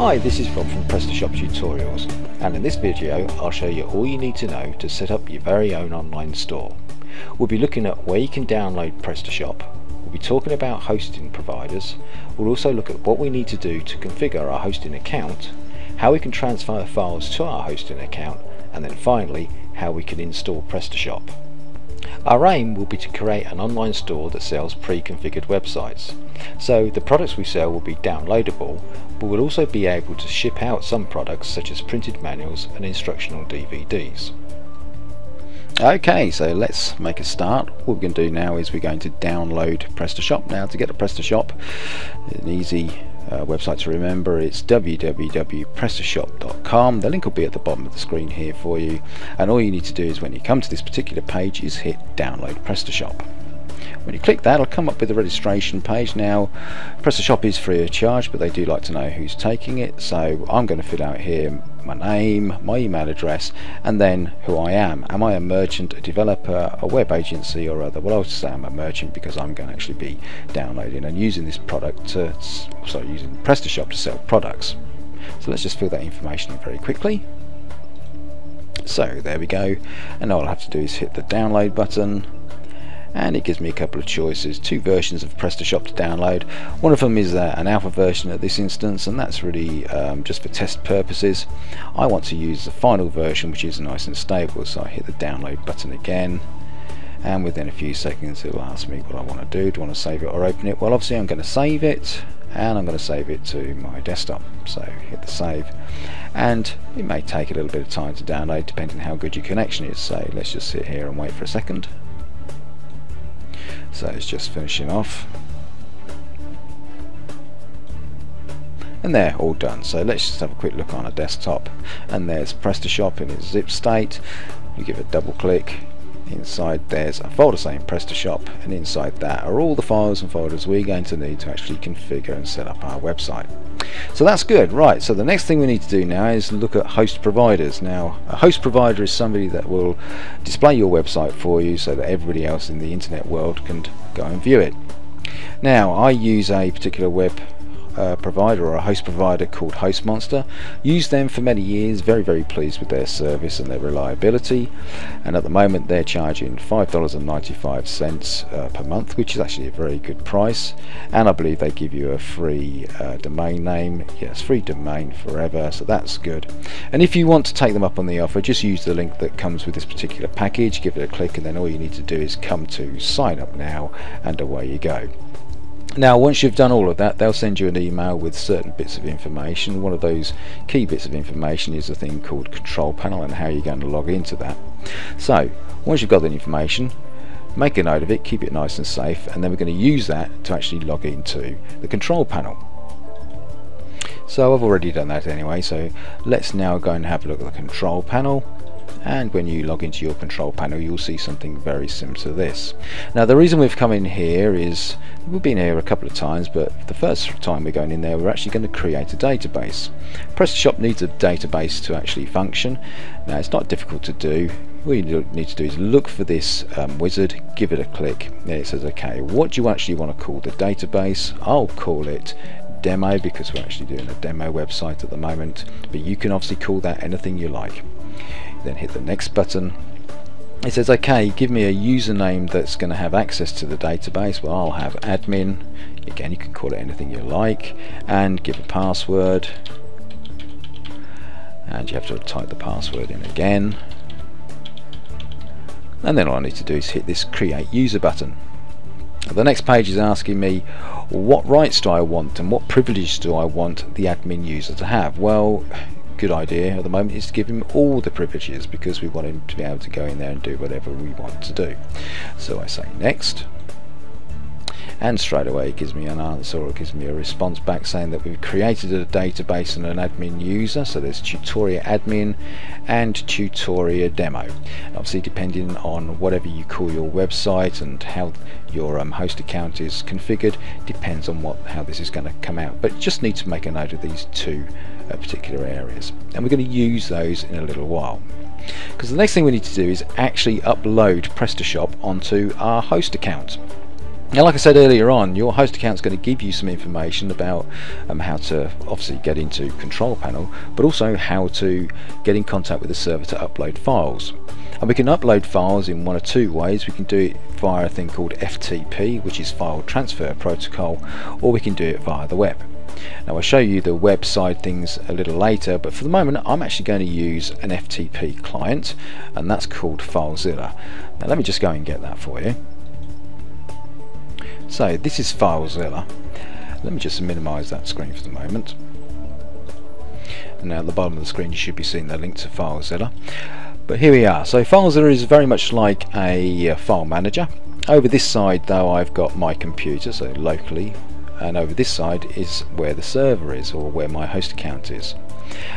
Hi, this is Rob from Prestashop Tutorials, and in this video I'll show you all you need to know to set up your very own online store. We'll be looking at where you can download Prestashop, we'll be talking about hosting providers, we'll also look at what we need to do to configure our hosting account, how we can transfer files to our hosting account, and then finally how we can install Prestashop. Our aim will be to create an online store that sells pre-configured websites. So the products we sell will be downloadable, but we'll also be able to ship out some products such as printed manuals and instructional DVDs. Okay, so let's make a start. What we're going to do now is we're going to download Prestashop. Now, to get to Prestashop, an easy website to remember, it's www.prestashop.com. The link will be at the bottom of the screen here for you, and all you need to do is when you come to this particular page is hit download Prestashop. When you click that, it'll come up with a registration page. Now, Prestashop is free of charge, but they do like to know who's taking it, so I'm going to fill out here my name, my email address, and then who I am. Am I a merchant, a developer, a web agency, or other? Well, I'll say I'm a merchant because I'm going to actually be downloading and using this product to, using Prestashop to sell products. So let's just fill that information in very quickly. So there we go, and all I'll have to do is hit the download button, and it gives me a couple of choices, two versions of Prestashop to download. One of them is an alpha version at this instance, and that's really just for test purposes. I want to use the final version, which is nice and stable, so I hit the download button again, and within a few seconds it will ask me what I want to do. Do I want to save it or open it? Well, obviously I'm going to save it, and I'm going to save it to my desktop, so hit the save, and it may take a little bit of time to download depending on how good your connection is, so let's just sit here and wait for a second. So it's just finishing off, and there, all done. So let's just have a quick look on a desktop, and there's Prestashop in its zip state. You give it a double click. Inside there's a folder saying Prestashop, and inside that are all the files and folders we're going to need to actually configure and set up our website. So that's good. Right, so the next thing we need to do now is look at host providers. Now, a host provider is somebody that will display your website for you so that everybody else in the internet world can go and view it. Now, I use a particular web provider or a host provider called HostMonster. Used them for many years, very pleased with their service and their reliability, and at the moment they're charging $5.95 per month, which is actually a very good price, and I believe they give you a free domain name. Yes, free domain forever, so that's good. And if you want to take them up on the offer, just use the link that comes with this particular package, give it a click, and then all you need to do is come to sign up now, and away you go. Now, once you've done all of that, they'll send you an email with certain bits of information. One of those key bits of information is a thing called control panel and how you're going to log into that. So once you've got that information, make a note of it, keep it nice and safe, and then we're going to use that to actually log into the control panel. So I've already done that anyway, so let's now go and have a look at the control panel. And when you log into your control panel, you'll see something very similar to this. Now, the reason we've come in here is we've been here a couple of times, but the first time we're going in there, we're actually going to create a database. Prestashop needs a database to actually function. Now, it's not difficult to do. All you need to do is look for this wizard, give it a click. Then it says, okay, what do you actually want to call the database? I'll call it demo because we're actually doing a demo website at the moment, but you can obviously call that anything you like. Then hit the next button. It says, okay, give me a username that's going to have access to the database. Well, I'll have admin. Again, you can call it anything you like, and give a password, and you have to type the password in again, and then all I need to do is hit this create user button. The next page is asking me what rights do I want and what privileges do I want the admin user to have. Well, good idea at the moment is to give him all the privileges because we want him to be able to go in there and do whatever we want to do. So I say next, and straight away it gives me an answer, or it gives me a response back saying that we've created a database and an admin user. So there's Tutoria admin and Tutoria demo. Obviously, depending on whatever you call your website and how your host account is configured, depends on how this is going to come out, but just need to make a note of these two particular areas, and we're going to use those in a little while, because the next thing we need to do is actually upload Prestashop onto our host account. Now, like I said earlier on, your host account is going to give you some information about how to obviously get into Control Panel, but also how to get in contact with the server to upload files. And we can upload files in one of two ways. We can do it via a thing called FTP, which is File Transfer Protocol, or we can do it via the web. Now, I'll show you the web side things a little later, but for the moment I'm actually going to use an FTP client, and that's called FileZilla. Now let me just go and get that for you. So this is FileZilla. Let me just minimize that screen for the moment. And now at the bottom of the screen you should be seeing the link to FileZilla. But here we are. So FileZilla is very much like a file manager. Over this side though I've got my computer, so locally, and over this side is where the server is, or where my host account is.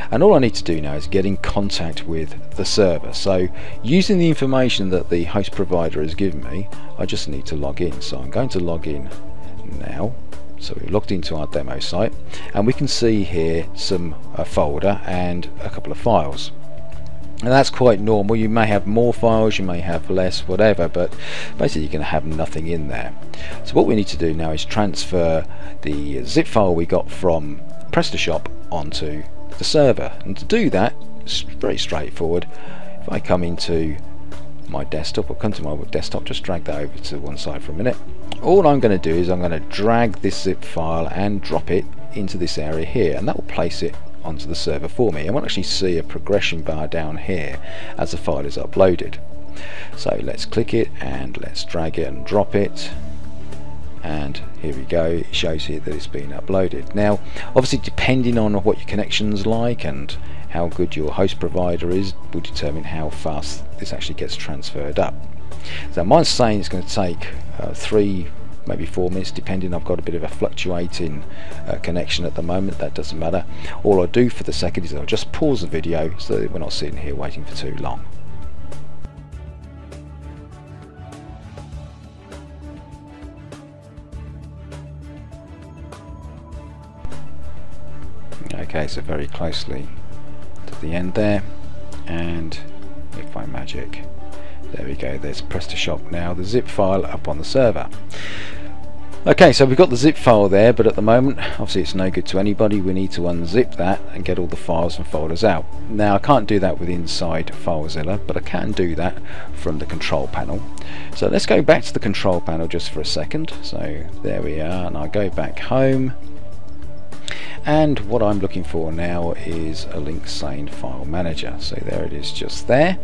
And all I need to do now is get in contact with the server. So using the information that the host provider has given me, I just need to log in. So I'm going to log in now. So we've logged into our demo site, and we can see here a folder and a couple of files. And that's quite normal. You may have more files, you may have less, whatever, but basically you're going to have nothing in there. So what we need to do now is transfer the zip file we got from Prestashop onto the server, and to do that it's very straightforward. If I come into my desktop, or come to my desktop, just drag that over to one side for a minute. All I'm going to do is I'm going to drag this zip file and drop it into this area here, and that will place it onto the server for me. I won't actually see a progression bar down here as the file is uploaded. So let's click it and let's drag it and drop it, and here we go. It shows here that it's been uploaded. Now obviously depending on what your connection's like and how good your host provider is will determine how fast this actually gets transferred up. So mine's saying it's going to take 3 maybe 4 minutes, depending. I've got a bit of a fluctuating connection at the moment. That doesn't matter. All I'll do for the second is I'll just pause the video so that we're not sitting here waiting for too long. Okay, so very closely to the end there, and if I magic, there we go, there's Prestashop now, the zip file up on the server. Okay, so we've got the zip file there, but at the moment obviously it's no good to anybody. We need to unzip that and get all the files and folders out. Now I can't do that with inside FileZilla, but I can do that from the control panel. So let's go back to the control panel just for a second. So there we are, and I go back home, and what I'm looking for now is a link saying File Manager. So there it is, just there.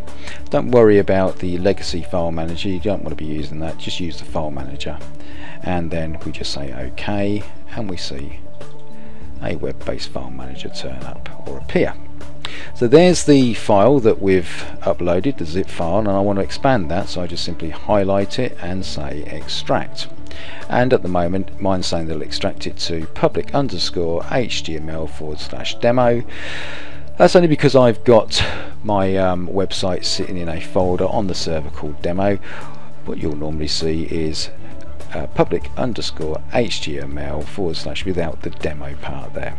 Don't worry about the legacy File Manager, you don't want to be using that, just use the File Manager. And then we just say OK, and we see a web-based file manager turn up or appear. So there's the file that we've uploaded, the zip file, and I want to expand that, so I just simply highlight it and say extract. And at the moment mine's saying that it'll extract it to public_html/demo. That's only because I've got my website sitting in a folder on the server called demo. What you'll normally see is public_html/ without the demo part there.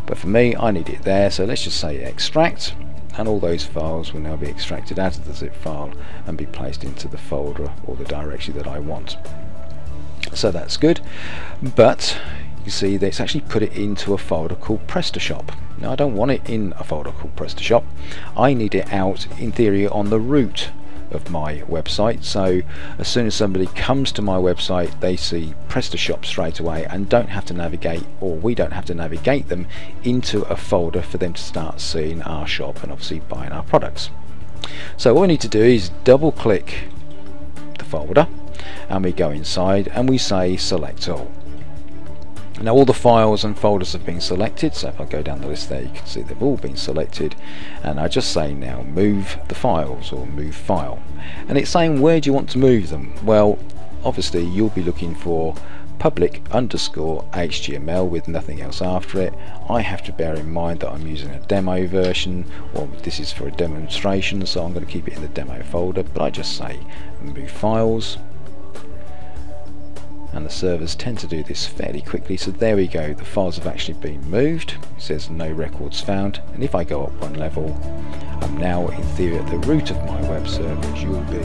But for me, I need it there, so let's just say extract, and all those files will now be extracted out of the zip file and be placed into the folder or the directory that I want. So that's good, but you see that it's actually put it into a folder called Prestashop. Now I don't want it in a folder called Prestashop. I need it out in theory on the root of my website, so as soon as somebody comes to my website they see Prestashop straight away and don't have to navigate, or we don't have to navigate them into a folder for them to start seeing our shop and obviously buying our products. So what we need to do is double click the folder, and we go inside and we say select all. Now all the files and folders have been selected, so if I go down the list there you can see they've all been selected, and I just say now move the files or move file, and it's saying where do you want to move them. Well, obviously you'll be looking for public_html with nothing else after it. I have to bear in mind that I'm using a demo version, or this is for a demonstration, so I'm going to keep it in the demo folder, but I just say move files. And the servers tend to do this fairly quickly, so there we go, the files have actually been moved. It says no records found, and if I go up one level I'm now in theory at the root of my web server, as you'll be